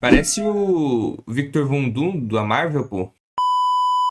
Parece o Victor Von Doom da Marvel, pô.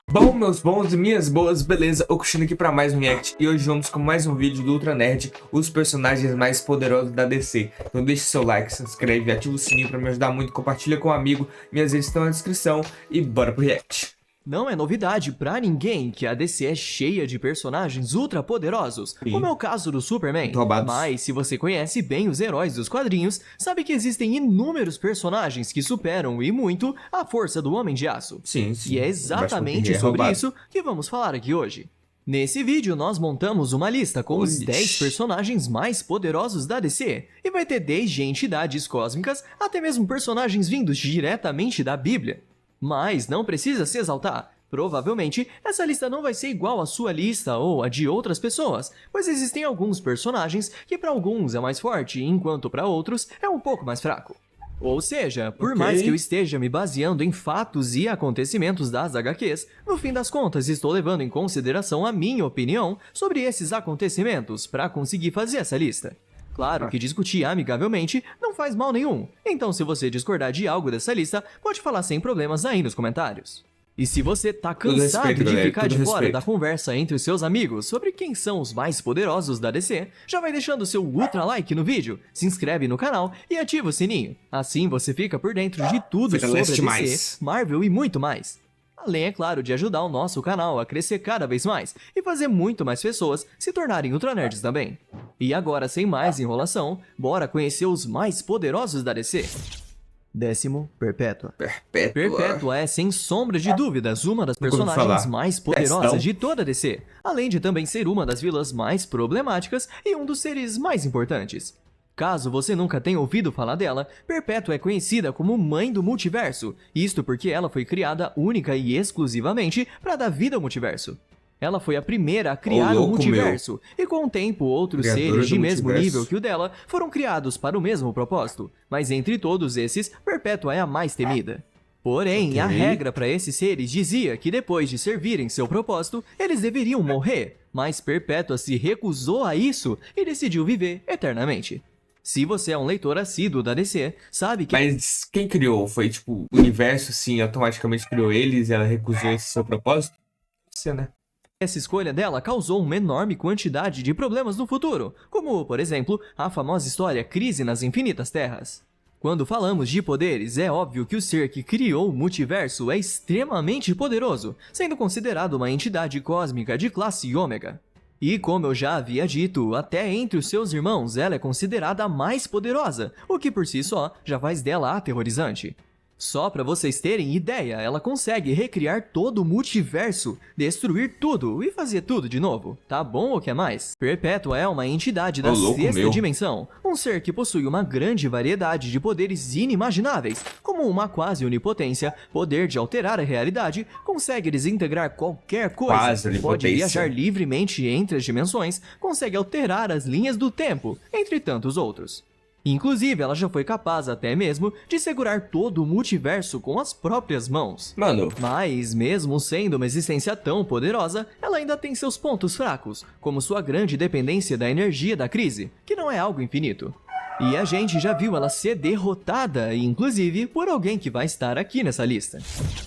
Bom, meus bons e minhas boas, beleza? Okushino aqui pra mais um react. E hoje vamos com mais um vídeo do Ultra Nerd, os personagens mais poderosos da DC. Então deixe seu like, se inscreve, ativa o sininho pra me ajudar muito, compartilha com um amigo. Minhas redes estão na descrição e bora pro react. Não é novidade pra ninguém que a DC é cheia de personagens ultra poderosos, como é o caso do Superman. Mas se você conhece bem os heróis dos quadrinhos, sabe que existem inúmeros personagens que superam e muito a força do Homem de Aço. Sim. E é exatamente sobre isso que vamos falar aqui hoje. Nesse vídeo nós montamos uma lista com os 10 personagens mais poderosos da DC, e vai ter desde entidades cósmicas até mesmo personagens vindos diretamente da Bíblia. Mas não precisa se exaltar. Provavelmente, essa lista não vai ser igual à sua lista ou a de outras pessoas, pois existem alguns personagens que para alguns é mais forte, enquanto para outros é um pouco mais fraco. Ou seja, por mais que eu esteja me baseando em fatos e acontecimentos das HQs, no fim das contas estou levando em consideração a minha opinião sobre esses acontecimentos para conseguir fazer essa lista. Claro que discutir amigavelmente não faz mal nenhum, então se você discordar de algo dessa lista, pode falar sem problemas aí nos comentários. E se você tá cansado de ficar de fora da conversa entre os seus amigos sobre quem são os mais poderosos da DC, já vai deixando seu ultra like no vídeo, se inscreve no canal e ativa o sininho. Assim você fica por dentro de tudo sobre a DC, Marvel e muito mais. Além, é claro, de ajudar o nosso canal a crescer cada vez mais e fazer muito mais pessoas se tornarem Ultra Nerds também. E agora, sem mais enrolação, bora conhecer os mais poderosos da DC. Décimo, Perpétua. Perpétua é, sem sombra de dúvidas, uma das personagens mais poderosas de toda a DC, além de também ser uma das vilãs mais problemáticas e um dos seres mais importantes. Caso você nunca tenha ouvido falar dela, Perpétua é conhecida como Mãe do Multiverso, isto porque ela foi criada única e exclusivamente para dar vida ao multiverso. Ela foi a primeira a criar o multiverso, e com o tempo outros seres de mesmo nível que o dela foram criados para o mesmo propósito, mas entre todos esses, Perpétua é a mais temida. Porém, a regra para esses seres dizia que depois de servirem seu propósito, eles deveriam morrer, mas Perpétua se recusou a isso e decidiu viver eternamente. Se você é um leitor assíduo da DC, sabe que... Mas quem criou? Foi tipo, o universo sim, automaticamente criou eles e ela recusou esse seu propósito? Sim, né? Essa escolha dela causou uma enorme quantidade de problemas no futuro, como, por exemplo, a famosa história Crise nas Infinitas Terras. Quando falamos de poderes, é óbvio que o ser que criou o multiverso é extremamente poderoso, sendo considerado uma entidade cósmica de classe ômega. E como eu já havia dito, até entre os seus irmãos ela é considerada a mais poderosa, o que por si só já faz dela aterrorizante. Só para vocês terem ideia, ela consegue recriar todo o multiverso, destruir tudo e fazer tudo de novo. Tá bom ou quer mais? Perpétua é uma entidade da sexta dimensão, um ser que possui uma grande variedade de poderes inimagináveis, como uma quase onipotência, poder de alterar a realidade, consegue desintegrar qualquer coisa, pode viajar livremente entre as dimensões, consegue alterar as linhas do tempo, entre tantos outros. Inclusive, ela já foi capaz até mesmo de segurar todo o multiverso com as próprias mãos. Mas, mesmo sendo uma existência tão poderosa, ela ainda tem seus pontos fracos, como sua grande dependência da energia da crise, que não é algo infinito. E a gente já viu ela ser derrotada, inclusive, por alguém que vai estar aqui nessa lista.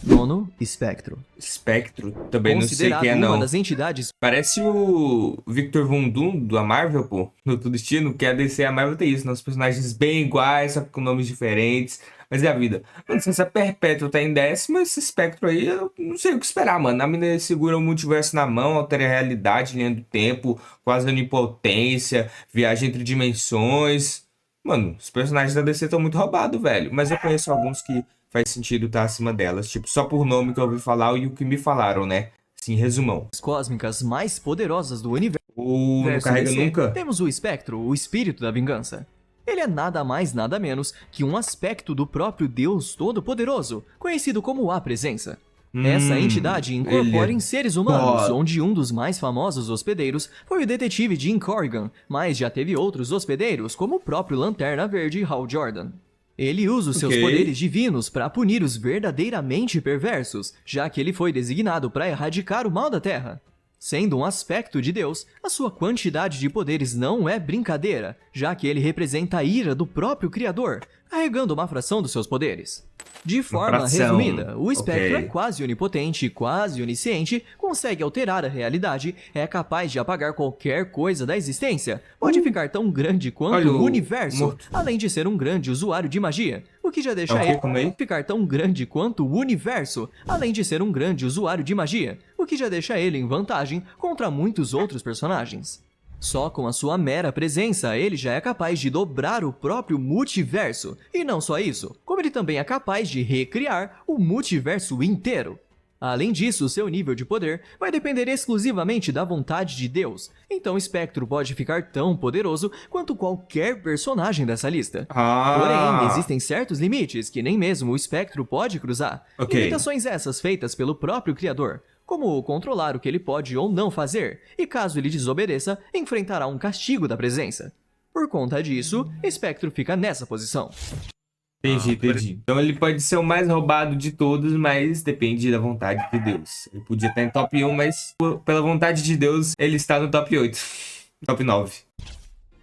Nono, Espectro. Espectro? Também não sei quem é não. Uma das entidades... Parece o Victor Von Doom da Marvel, pô. No Tudo Destino, que a DC e a Marvel tem isso, né? Os personagens bem iguais, só com nomes diferentes. Mas é a vida. Mano, se essa Perpétua tá em décimo, esse Espectro aí, eu não sei o que esperar, mano. A mina segura o multiverso na mão, altera a realidade, linha do tempo, quase onipotência, viagem entre dimensões... Mano, os personagens da DC estão muito roubados, velho. Mas eu conheço alguns que faz sentido estar acima delas. Tipo, só por nome que eu ouvi falar e o que me falaram, né? Assim, resumão. As cósmicas mais poderosas do universo. Não carrega DC, nunca. Temos o Espectro, o espírito da vingança. Ele é nada mais, nada menos que um aspecto do próprio Deus Todo-Poderoso, conhecido como a Presença. Essa entidade incorpora em seres humanos, onde um dos mais famosos hospedeiros foi o detetive Jim Corrigan, mas já teve outros hospedeiros, como o próprio Lanterna Verde Hal Jordan. Ele usa os seus poderes divinos para punir os verdadeiramente perversos, já que ele foi designado para erradicar o mal da Terra. Sendo um aspecto de Deus, a sua quantidade de poderes não é brincadeira, já que ele representa a ira do próprio Criador, carregando uma fração dos seus poderes. De forma fração. resumida, o espectro Ok. é quase onipotente, quase onisciente, consegue alterar a realidade, é capaz de apagar qualquer coisa da existência, pode ficar tão grande quanto Olha o o universo, morto. além de ser um grande usuário de magia, o que já deixa É o quê? ele Como aí? ficar tão grande quanto o universo, além de ser um grande usuário de magia, o que já deixa ele em vantagem contra muitos outros personagens. Só com a sua mera presença, ele já é capaz de dobrar o próprio multiverso. E não só isso, como ele também é capaz de recriar o multiverso inteiro. Além disso, seu nível de poder vai depender exclusivamente da vontade de Deus. Então Spectro pode ficar tão poderoso quanto qualquer personagem dessa lista. Porém, existem certos limites que nem mesmo o Spectro pode cruzar. Ok. Limitações essas feitas pelo próprio criador, como controlar o que ele pode ou não fazer, e caso ele desobedeça, enfrentará um castigo da presença. Por conta disso, Spectro fica nessa posição. Entendi. Então ele pode ser o mais roubado de todos, mas depende da vontade de Deus. Ele podia estar em top 1, mas pela vontade de Deus, ele está no top 8. Top 9.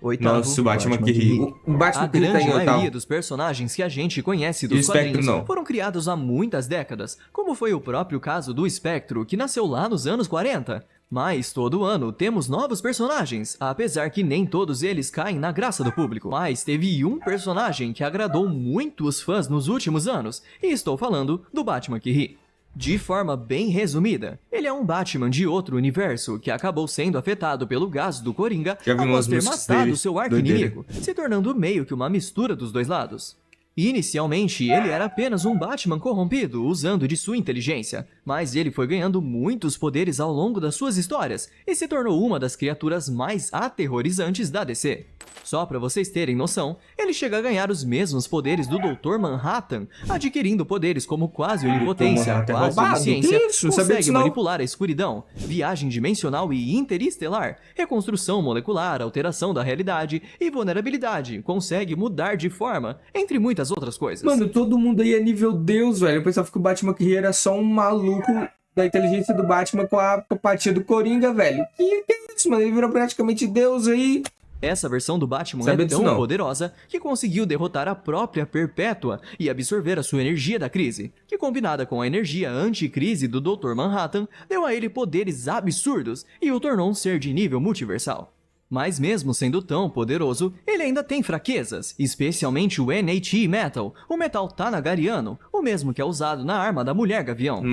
Oitavo, Nossa, o Batman que ri. O Batman A que ri tá grande em maioria oitavo. dos personagens que a gente conhece E o dos Spectro quadrinhos não. foram criados há muitas décadas, como foi o próprio caso do Spectro, que nasceu lá nos anos 40. Mas todo ano temos novos personagens, apesar que nem todos eles caem na graça do público. Mas teve um personagem que agradou muito os fãs nos últimos anos, e estou falando do Batman que ri. De forma bem resumida, ele é um Batman de outro universo que acabou sendo afetado pelo gás do Coringa Já vi após umas ter músicas matado dele. seu arqui-inimigo, se tornando meio que uma mistura dos dois lados. Inicialmente, ele era apenas um Batman corrompido, usando de sua inteligência, mas ele foi ganhando muitos poderes ao longo das suas histórias e se tornou uma das criaturas mais aterrorizantes da DC. Só pra vocês terem noção, ele chega a ganhar os mesmos poderes do Dr. Manhattan, adquirindo poderes como quase onipotência, Manhattan é quase roubado? onisciência, Que isso? Não sabia consegue disso não. manipular a escuridão, viagem dimensional e interestelar, reconstrução molecular, alteração da realidade e vulnerabilidade, consegue mudar de forma, entre muitas outras coisas. Mano, todo mundo aí é nível Deus, velho. Eu pensava que o Batman que ri era só um maluco da inteligência do Batman com a apatia do Coringa, velho. Que é isso, mano? Ele virou praticamente Deus aí. Essa versão do Batman Sabia é disso tão não. poderosa que conseguiu derrotar a própria Perpétua e absorver a sua energia da crise, que combinada com a energia anticrise do Dr. Manhattan, deu a ele poderes absurdos e o tornou um ser de nível multiversal. Mas mesmo sendo tão poderoso, ele ainda tem fraquezas, especialmente o NAT Metal, o metal Tanagariano, o mesmo que é usado na arma da Mulher Gavião.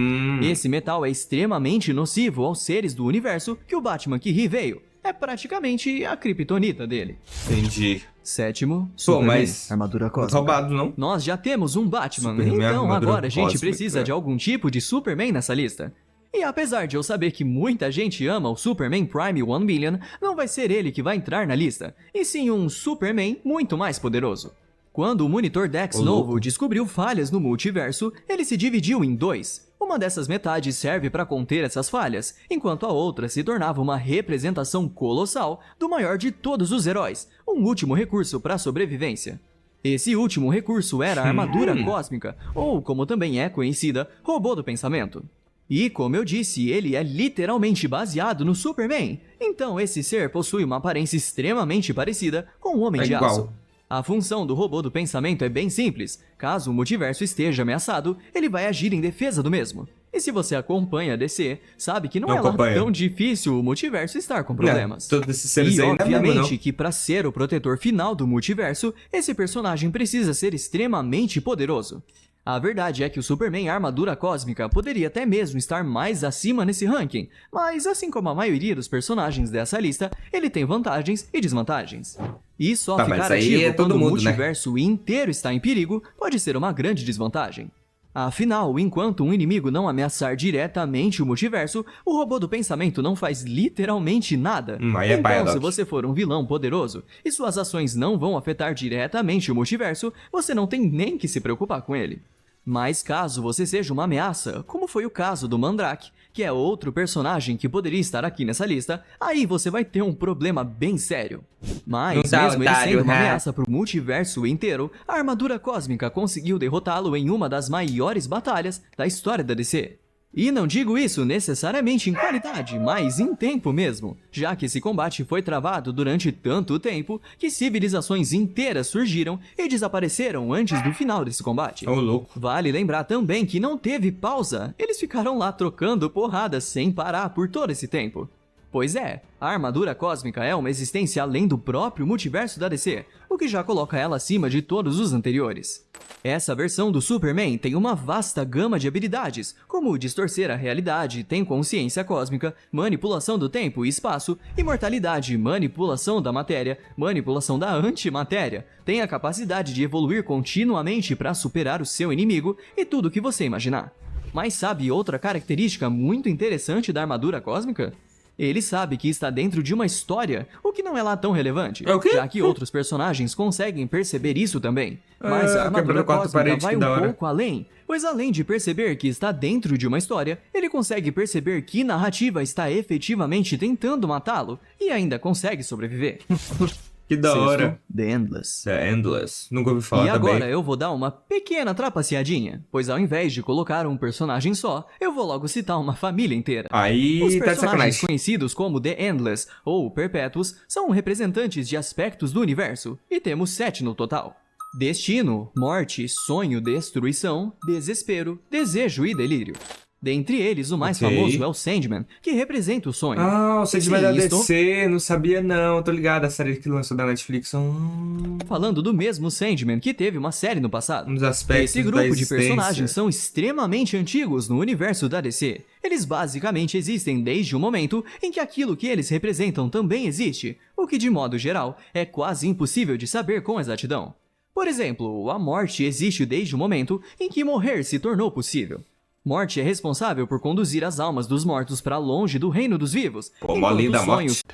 Esse metal é extremamente nocivo aos seres do universo que o Batman que ri veio. É praticamente a kryptonita dele. Entendi. Sétimo, Pô, Superman, mas... armadura Não cósmica. roubado, não? Nós já temos um Batman, Superman, então armadura agora a gente cósmica. precisa de algum tipo de Superman nessa lista. E apesar de eu saber que muita gente ama o Superman Prime 1 Million, não vai ser ele que vai entrar na lista, e sim um Superman muito mais poderoso. Quando o monitor Dex Ô, novo louco. descobriu falhas no multiverso, ele se dividiu em dois. Uma dessas metades serve para conter essas falhas, enquanto a outra se tornava uma representação colossal do maior de todos os heróis, um último recurso para a sobrevivência. Esse último recurso era a armadura cósmica, ou como também é conhecida, robô do pensamento. E como eu disse, ele é literalmente baseado no Superman, então esse ser possui uma aparência extremamente parecida com o Homem É de igual. Aço. A função do robô do pensamento é bem simples. Caso o multiverso esteja ameaçado, ele vai agir em defesa do mesmo. E se você acompanha a DC, sabe que não é lá acompanho. tão difícil o multiverso estar com problemas. Não, todos esses seres E aí não é mesmo, obviamente não. que para ser o protetor final do multiverso, esse personagem precisa ser extremamente poderoso. A verdade é que o Superman Armadura Cósmica poderia até mesmo estar mais acima nesse ranking, mas assim como a maioria dos personagens dessa lista, ele tem vantagens e desvantagens. E só Tá, mas ficar aí ativo é todo quando o mundo, né? multiverso inteiro está em perigo pode ser uma grande desvantagem. Afinal, enquanto um inimigo não ameaçar diretamente o multiverso, o robô do pensamento não faz literalmente nada. Aí é Então, paia, se Doc. você for um vilão poderoso e suas ações não vão afetar diretamente o multiverso, você não tem nem que se preocupar com ele. Mas caso você seja uma ameaça, como foi o caso do Mandrake, que é outro personagem que poderia estar aqui nessa lista, aí você vai ter um problema bem sério. Mas Não tá, mesmo ele otário, sendo uma né? ameaça pro multiverso inteiro, a armadura cósmica conseguiu derrotá-lo em uma das maiores batalhas da história da DC. E não digo isso necessariamente em qualidade, mas em tempo mesmo, já que esse combate foi travado durante tanto tempo que civilizações inteiras surgiram e desapareceram antes do final desse combate. Ô, louco. Vale lembrar também que não teve pausa, eles ficaram lá trocando porrada sem parar por todo esse tempo. Pois é, a armadura cósmica é uma existência além do próprio multiverso da DC, o que já coloca ela acima de todos os anteriores. Essa versão do Superman tem uma vasta gama de habilidades, como distorcer a realidade, tem consciência cósmica, manipulação do tempo e espaço, imortalidade, manipulação da matéria, manipulação da antimatéria, tem a capacidade de evoluir continuamente para superar o seu inimigo e tudo o que você imaginar. Mas sabe outra característica muito interessante da armadura cósmica? Ele sabe que está dentro de uma história, o que não é lá tão relevante, É o quê? já que outros personagens conseguem perceber isso também. Mas a armadura quebrando a quarta cósmica parede, vai que da um hora. pouco além, pois além de perceber que está dentro de uma história, ele consegue perceber que narrativa está efetivamente tentando matá-lo e ainda consegue sobreviver. Que da hora. The Endless. The Endless. Nunca ouvi falar E agora também. eu vou dar uma pequena trapaceadinha, pois ao invés de colocar um personagem só, eu vou logo citar uma família inteira. Aí Os tá de personagens sacanagem. conhecidos como The Endless ou Perpétuos são representantes de aspectos do universo, e temos 7 no total. Destino, morte, sonho, destruição, desespero, desejo e delírio. Dentre eles, o mais Ok. famoso é o Sandman, que representa o sonho. Ah, o Sandman da Sim, estou DC, não sabia não. Tô ligado, a série que lançou da Netflix. falando do mesmo Sandman que teve uma série no passado. Um dos aspectos Esse da grupo de existência. personagens são extremamente antigos no universo da DC. Eles basicamente existem desde o momento em que aquilo que eles representam também existe, o que de modo geral é quase impossível de saber com exatidão. Por exemplo, a morte existe desde o momento em que morrer se tornou possível. Morte é responsável por conduzir as almas dos mortos para longe do reino dos vivos, Pô, mó linda a o sonho morte.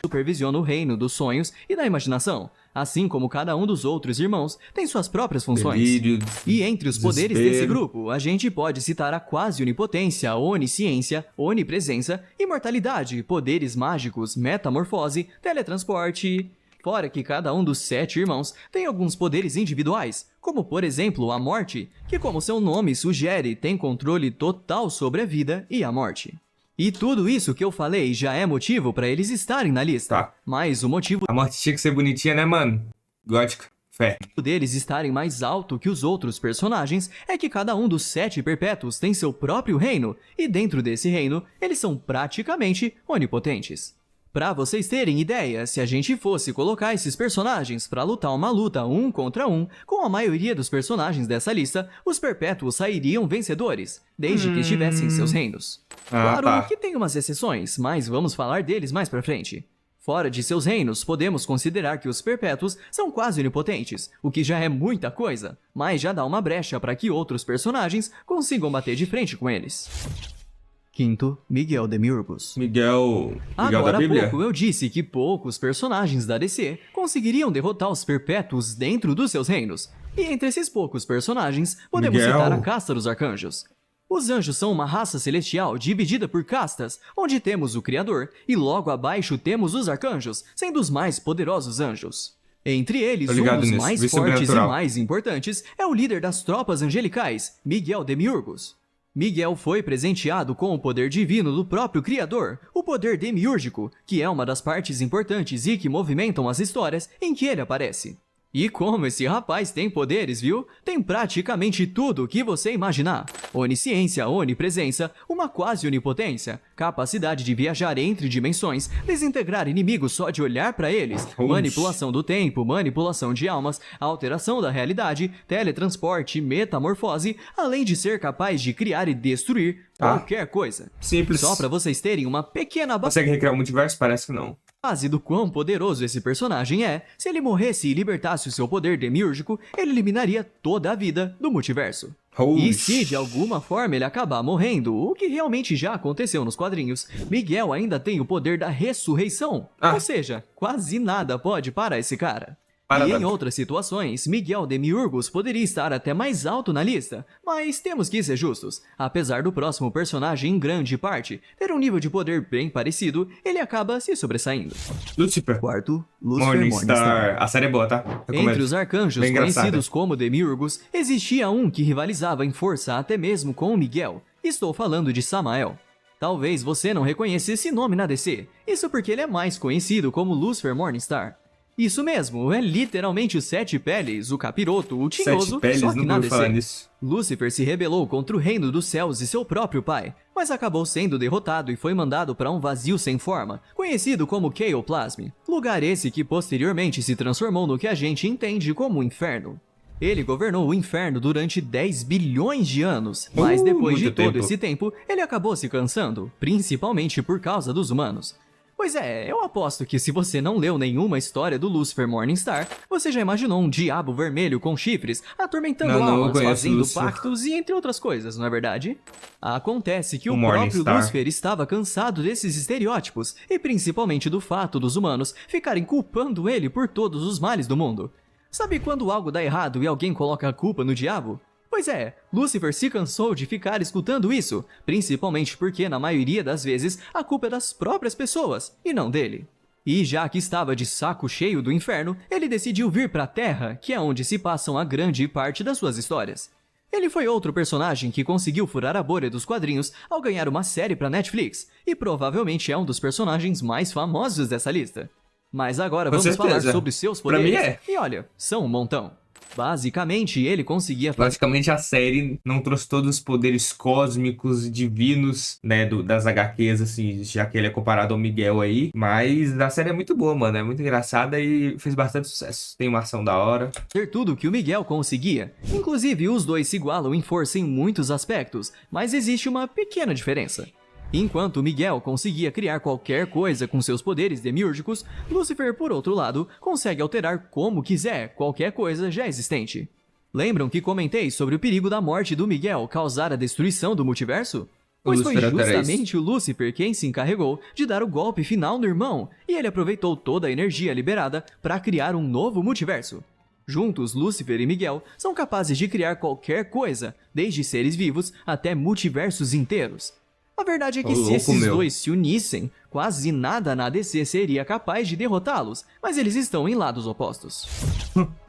supervisiona o reino dos sonhos e da imaginação, assim como cada um dos outros irmãos tem suas próprias funções. Delírio, E entre os poderes desespero. desse grupo, a gente pode citar a quase onipotência, onisciência, onipresença, imortalidade, poderes mágicos, metamorfose, teletransporte. Fora que cada um dos 7 irmãos tem alguns poderes individuais, como por exemplo a morte, que como seu nome sugere, tem controle total sobre a vida e a morte. E tudo isso que eu falei já é motivo para eles estarem na lista. Tá. Mas o motivo A morte tinha que ser bonitinha, né, mano? Gótica. Fé. deles estarem mais alto que os outros personagens é que cada um dos 7 perpétuos tem seu próprio reino, e dentro desse reino, eles são praticamente onipotentes. Pra vocês terem ideia, se a gente fosse colocar esses personagens pra lutar uma luta 1 contra 1, com a maioria dos personagens dessa lista, os perpétuos sairiam vencedores, desde que estivessem em seus reinos. Ah, Claro tá. que tem umas exceções, mas vamos falar deles mais pra frente. Fora de seus reinos, podemos considerar que os perpétuos são quase onipotentes, o que já é muita coisa, mas já dá uma brecha para que outros personagens consigam bater de frente com eles. Quinto, Miguel Demiurgos. Miguel da Agora há Bíblia? pouco eu disse que poucos personagens da DC conseguiriam derrotar os perpétuos dentro dos seus reinos. E entre esses poucos personagens, podemos Miguel. citar a casta dos arcanjos. Os anjos são uma raça celestial dividida por castas, onde temos o Criador, e logo abaixo temos os arcanjos, sendo os mais poderosos anjos. Entre eles, Tô um ligado dos nisso, mais vi fortes e Sobrenatural. mais importantes é o líder das tropas angelicais, Miguel Demiurgos. Miguel foi presenteado com o poder divino do próprio Criador, o poder demiúrgico, que é uma das partes importantes e que movimentam as histórias em que ele aparece. E como esse rapaz tem poderes, viu? Tem praticamente tudo o que você imaginar. Onisciência, onipresença, uma quase onipotência, capacidade de viajar entre dimensões, desintegrar inimigos só de olhar pra eles, Oxi. manipulação do tempo, manipulação de almas, alteração da realidade, teletransporte, metamorfose, além de ser capaz de criar e destruir qualquer coisa. Simples. Só pra vocês terem uma pequena Consegue recriar o multiverso? Parece que não. base do quão poderoso esse personagem é, se ele morresse e libertasse o seu poder demiúrgico, ele eliminaria toda a vida do multiverso. E se de alguma forma ele acabar morrendo, o que realmente já aconteceu nos quadrinhos, Miguel ainda tem o poder da ressurreição. Ah. Ou seja, quase nada pode parar esse cara. E em outras situações, Miguel Demiurgos poderia estar até mais alto na lista, mas temos que ser justos. Apesar do próximo personagem em grande parte ter um nível de poder bem parecido, ele acaba se sobressaindo. Lucifer. Quarto, Lucifer Morningstar. A série é boa, tá? Entre os arcanjos conhecidos como Demiurgos, existia um que rivalizava em força até mesmo com o Miguel. Estou falando de Samael. Talvez você não reconheça esse nome na DC, isso porque ele é mais conhecido como Lucifer Morningstar. Isso mesmo, é literalmente o Sete Peles, o Capiroto, o Tinhoso, só que na DC. Lúcifer se rebelou contra o reino dos céus e seu próprio pai, mas acabou sendo derrotado e foi mandado para um vazio sem forma, conhecido como Chaoplasm, lugar esse que posteriormente se transformou no que a gente entende como o Inferno. Ele governou o Inferno durante 10 bilhões de anos, mas depois de todo esse tempo, ele acabou se cansando, principalmente por causa dos humanos. Pois é, eu aposto que se você não leu nenhuma história do Lucifer Morningstar, você já imaginou um diabo vermelho com chifres, atormentando almas, fazendo pactos e entre outras coisas, não é verdade? Acontece que o próprio Lucifer estava cansado desses estereótipos, e principalmente do fato dos humanos ficarem culpando ele por todos os males do mundo. Sabe quando algo dá errado e alguém coloca a culpa no diabo? Pois é, Lúcifer se cansou de ficar escutando isso, principalmente porque na maioria das vezes a culpa é das próprias pessoas, e não dele. E já que estava de saco cheio do inferno, ele decidiu vir para a Terra, que é onde se passam a grande parte das suas histórias. Ele foi outro personagem que conseguiu furar a bolha dos quadrinhos ao ganhar uma série para Netflix, e provavelmente é um dos personagens mais famosos dessa lista. Mas agora vamos falar sobre seus poderes, e olha, são um montão. Basicamente, ele conseguia... Basicamente, a série não trouxe todos os poderes cósmicos, divinos, né, das HQs, assim, já que ele é comparado ao Miguel aí. Mas a série é muito boa, mano. É muito engraçada e fez bastante sucesso. Tem uma ação da hora. Ter tudo que o Miguel conseguia. Inclusive, os dois se igualam em força em muitos aspectos, mas existe uma pequena diferença. Enquanto Miguel conseguia criar qualquer coisa com seus poderes demiúrgicos, Lúcifer, por outro lado, consegue alterar como quiser qualquer coisa já existente. Lembram que comentei sobre o perigo da morte do Miguel causar a destruição do multiverso? Pois foi justamente o Lúcifer quem se encarregou de dar o golpe final no irmão, e ele aproveitou toda a energia liberada para criar um novo multiverso. Juntos, Lúcifer e Miguel são capazes de criar qualquer coisa, desde seres vivos até multiversos inteiros. A verdade é que se esses dois se unissem, quase nada na DC seria capaz de derrotá-los, mas eles estão em lados opostos.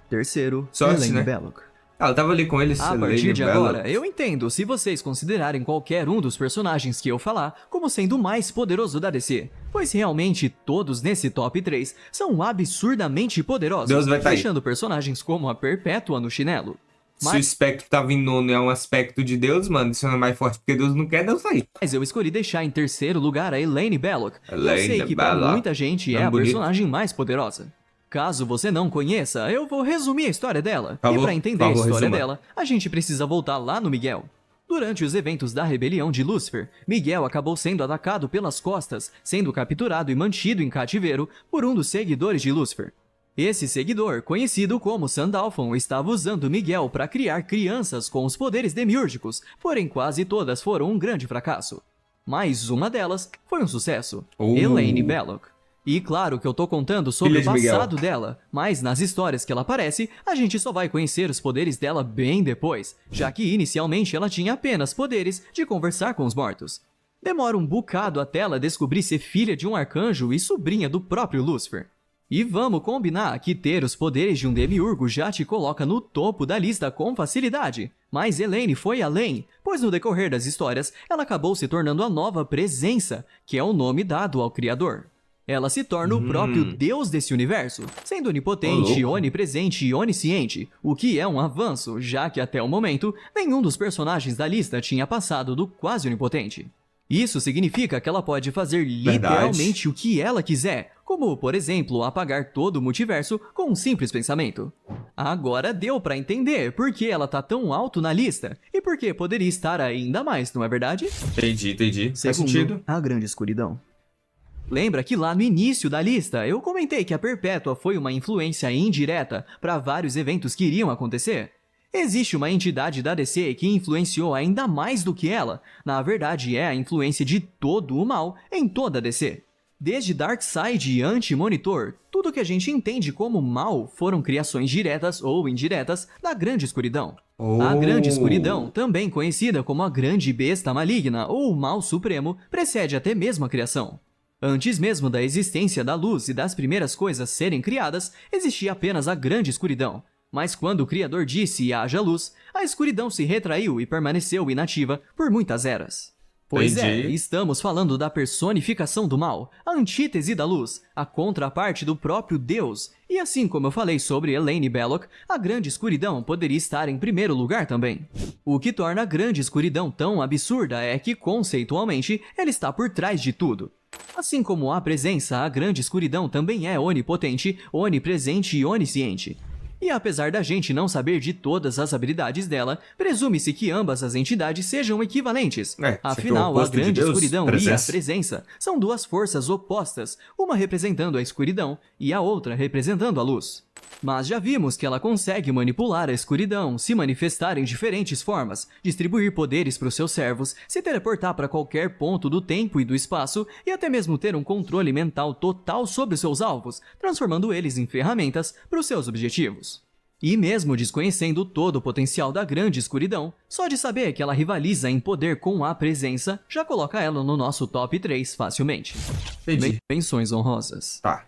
Terceiro, Elaine Belloc. Eu tava ali com eles. A partir de agora, eu entendo se vocês considerarem qualquer um dos personagens que eu falar como sendo o mais poderoso da DC, pois realmente todos nesse top 3 são absurdamente poderosos, deixando personagens como a Perpétua no chinelo. Se o espectro tava em nono e é um aspecto de Deus, mano, isso não é mais forte porque Deus não quer Deus sair. Mas eu escolhi deixar em terceiro lugar a Elaine Belloc. Eu sei que pra muita gente é a personagem mais poderosa. Caso você não conheça, eu vou resumir a história dela. E pra entender a história dela, a gente precisa voltar lá no Miguel. Durante os eventos da rebelião de Lúcifer, Miguel acabou sendo atacado pelas costas, sendo capturado e mantido em cativeiro por um dos seguidores de Lúcifer. Esse seguidor, conhecido como Sandalphon, estava usando Miguel para criar crianças com os poderes demiúrgicos, porém quase todas foram um grande fracasso. Mas uma delas foi um sucesso, Elaine Belloc. E claro que eu tô contando sobre o passado dela, mas nas histórias que ela aparece, a gente só vai conhecer os poderes dela bem depois, já que inicialmente ela tinha apenas poderes de conversar com os mortos. Demora um bocado até ela descobrir ser filha de um arcanjo e sobrinha do próprio Lúcifer. E vamos combinar que ter os poderes de um demiurgo já te coloca no topo da lista com facilidade. Mas Elaine foi além, pois no decorrer das histórias, ela acabou se tornando a nova presença, que é o nome dado ao Criador. Ela se torna o próprio Deus desse universo, sendo onipotente, onipresente e onisciente, o que é um avanço, já que até o momento, nenhum dos personagens da lista tinha passado do quase onipotente. Isso significa que ela pode fazer literalmente o que ela quiser, como, por exemplo, apagar todo o multiverso com um simples pensamento. Agora deu pra entender por que ela tá tão alto na lista, e por que poderia estar ainda mais, não é verdade? Entendi. Faz sentido. A grande escuridão. Lembra que lá no início da lista eu comentei que a Perpétua foi uma influência indireta para vários eventos que iriam acontecer? Existe uma entidade da DC que influenciou ainda mais do que ela. Na verdade, é a influência de todo o mal em toda a DC. Desde Darkseid e Anti-Monitor, tudo tudo que a gente entende como mal foram criações diretas ou indiretas da Grande Escuridão. A Grande Escuridão, também conhecida como a Grande Besta Maligna ou o Mal Supremo, precede até mesmo a criação. Antes mesmo da existência da luz e das primeiras coisas serem criadas, existia apenas a Grande Escuridão. Mas quando o Criador disse haja luz, a escuridão se retraiu e permaneceu inativa por muitas eras. Pois Entendi. estamos falando da personificação do mal, a antítese da luz, a contraparte do próprio Deus. E assim como eu falei sobre Elaine Belloc, a Grande Escuridão poderia estar em primeiro lugar também. O que torna a Grande Escuridão tão absurda é que, conceitualmente, ela está por trás de tudo. Assim como a presença, a Grande Escuridão também é onipotente, onipresente e onisciente. E apesar da gente não saber de todas as habilidades dela, presume-se que ambas as entidades sejam equivalentes. Afinal, a Grande Escuridão e a Presença são duas forças opostas, uma representando a escuridão e a outra representando a luz. Mas já vimos que ela consegue manipular a escuridão, se manifestar em diferentes formas, distribuir poderes para os seus servos, se teleportar para qualquer ponto do tempo e do espaço e até mesmo ter um controle mental total sobre os seus alvos, transformando eles em ferramentas para os seus objetivos. E mesmo desconhecendo todo o potencial da Grande Escuridão, só de saber que ela rivaliza em poder com a Presença, já coloca ela no nosso top 3 facilmente. Entendi. Menções honrosas. Tá.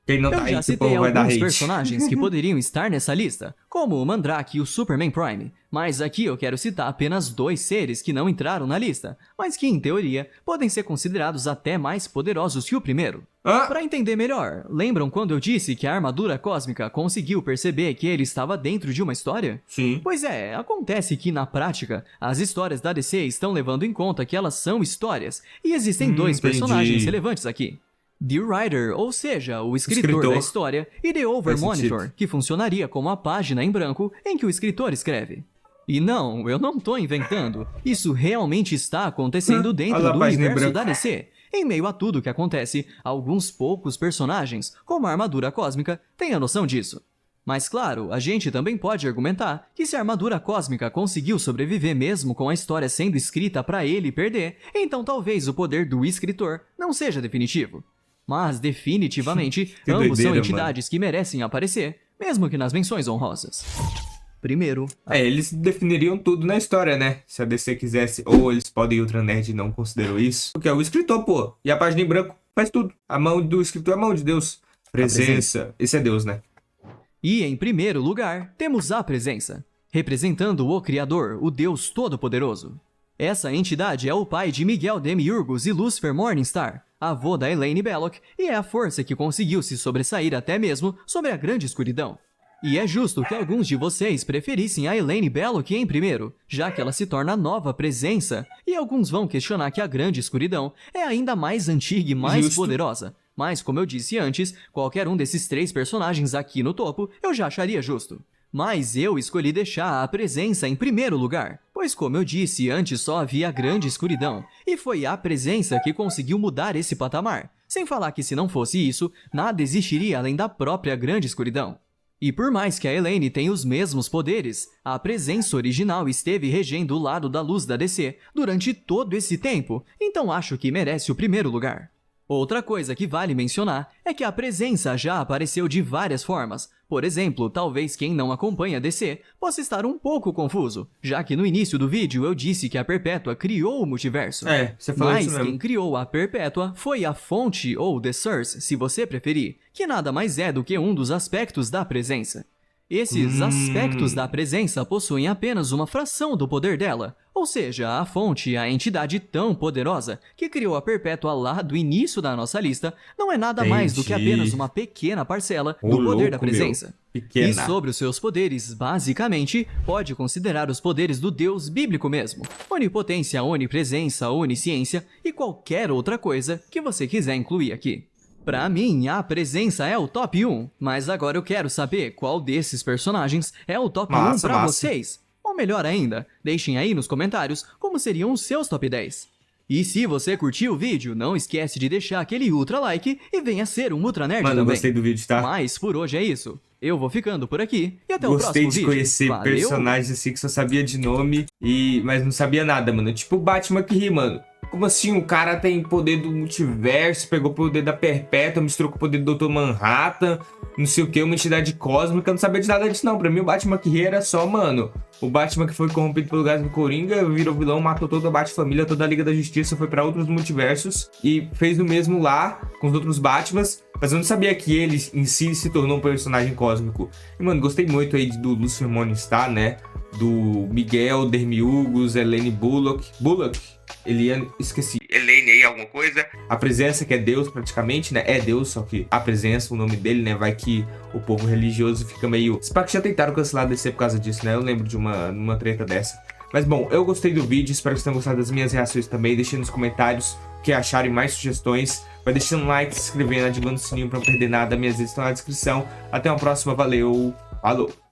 Quem não tá Eu aí, já esse citei povo vai dar alguns hate. personagens que poderiam estar nessa lista, como o Mandrake e o Superman Prime, mas aqui eu quero citar apenas 2 seres que não entraram na lista, mas que, em teoria, podem ser considerados até mais poderosos que o primeiro. Para entender melhor, lembram quando eu disse que a armadura cósmica conseguiu perceber que ele estava dentro de uma história? Sim. Pois é, acontece que na prática, as histórias da DC estão levando em conta que elas são histórias, e existem 2 entendi. personagens relevantes aqui. The Writer, ou seja, o escritor da história, e The Over Monitor, que funcionaria como a página em branco em que o escritor escreve. E não, eu não tô inventando. Isso realmente está acontecendo dentro Olha a do página em universo branco. da DC. Em meio a tudo que acontece, alguns poucos personagens, como a armadura cósmica, têm a noção disso. Mas claro, a gente também pode argumentar que se a armadura cósmica conseguiu sobreviver mesmo com a história sendo escrita para ele perder, então talvez o poder do escritor não seja definitivo. Mas, definitivamente, Que ambos são doideira, entidades que merecem aparecer, mesmo que nas menções honrosas. Primeiro, Eles definiriam tudo na história, né? Se a DC quisesse, ou eles podem, Ultra Nerd não considerou isso. Porque é o escritor, pô. E a página em branco faz tudo. A mão do escritor é a mão de Deus. Presença. Esse é Deus, né? E em primeiro lugar, temos a Presença, representando o Criador, o Deus Todo-Poderoso. Essa entidade é o pai de Miguel Demiurgos e Lucifer Morningstar, avô da Elaine Belloc, e é a força que conseguiu se sobressair até mesmo sobre a Grande Escuridão. E é justo que alguns de vocês preferissem a Elaine Belloc em primeiro, já que ela se torna a nova Presença, e alguns vão questionar que a Grande Escuridão é ainda mais antiga e mais poderosa. Mas, como eu disse antes, qualquer um desses 3 personagens aqui no topo eu já acharia justo. Mas eu escolhi deixar a Presença em primeiro lugar, pois como eu disse, antes só havia a Grande Escuridão, e foi a Presença que conseguiu mudar esse patamar. Sem falar que se não fosse isso, nada existiria além da própria Grande Escuridão. E por mais que a Elaine tenha os mesmos poderes, a Presença original esteve regendo o lado da luz da DC durante todo esse tempo, então acho que merece o primeiro lugar. Outra coisa que vale mencionar é que a Presença já apareceu de várias formas. Por exemplo, talvez quem não acompanha a DC possa estar um pouco confuso, já que no início do vídeo eu disse que a Perpétua criou o multiverso. Você falou isso Mas mesmo. quem criou a Perpétua foi a fonte, ou The Source, se você preferir, que nada mais é do que um dos aspectos da Presença. Esses aspectos da Presença possuem apenas uma fração do poder dela, ou seja, a fonte, a entidade tão poderosa que criou a Perpétua lá do início da nossa lista, não é nada mais do que apenas uma pequena parcela do poder da Presença. Pequena. E sobre os seus poderes, basicamente, pode considerar os poderes do Deus bíblico mesmo. Onipotência, onipresença, onisciência e qualquer outra coisa que você quiser incluir aqui. Pra mim, a Presença é o top 1, mas agora eu quero saber qual desses personagens é o top 1 pra vocês. Ou melhor ainda, deixem aí nos comentários como seriam os seus top 10. E se você curtiu o vídeo, não esquece de deixar aquele ultra like e venha ser um Ultra Nerd Mano, também. eu gostei do vídeo, tá? Mas por hoje é isso. Eu vou ficando por aqui e até o próximo vídeo. Gostei de conhecer personagens assim que só sabia de nome, mas não sabia nada, mano. Tipo o Batman que ri, mano. Como assim? O cara tem poder do multiverso, pegou o poder da Perpétua, misturou com o poder do Dr. Manhattan, não sei o que, uma entidade cósmica. Eu não sabia de nada disso, não. Pra mim, o Batman que ria era só, mano, o Batman que foi corrompido pelo gás do Coringa, virou vilão, matou toda a Bat-família, toda a Liga da Justiça, foi pra outros multiversos e fez o mesmo lá com os outros Batmans. Mas eu não sabia que ele em si se tornou um personagem cósmico. E, mano, gostei muito aí do Lúcifer Morningstar, né? Do Miguel, Dermiugos, Elaine Bullock. Eliane, esqueci. Elaine aí, alguma coisa. A presença, que é Deus praticamente, né? É Deus, só que a presença, o nome dele, né? Vai que o povo religioso fica meio... Os pacos já tentaram cancelar a DC por causa disso, né? Eu lembro de uma treta dessa. Mas bom, eu gostei do vídeo, espero que vocês tenham gostado das minhas reações também. Deixem nos comentários o que acharam e mais sugestões. Vai deixando um like, se inscrevendo, ativando o sininho pra não perder nada. Minhas redes estão na descrição. Até uma próxima, valeu, falou!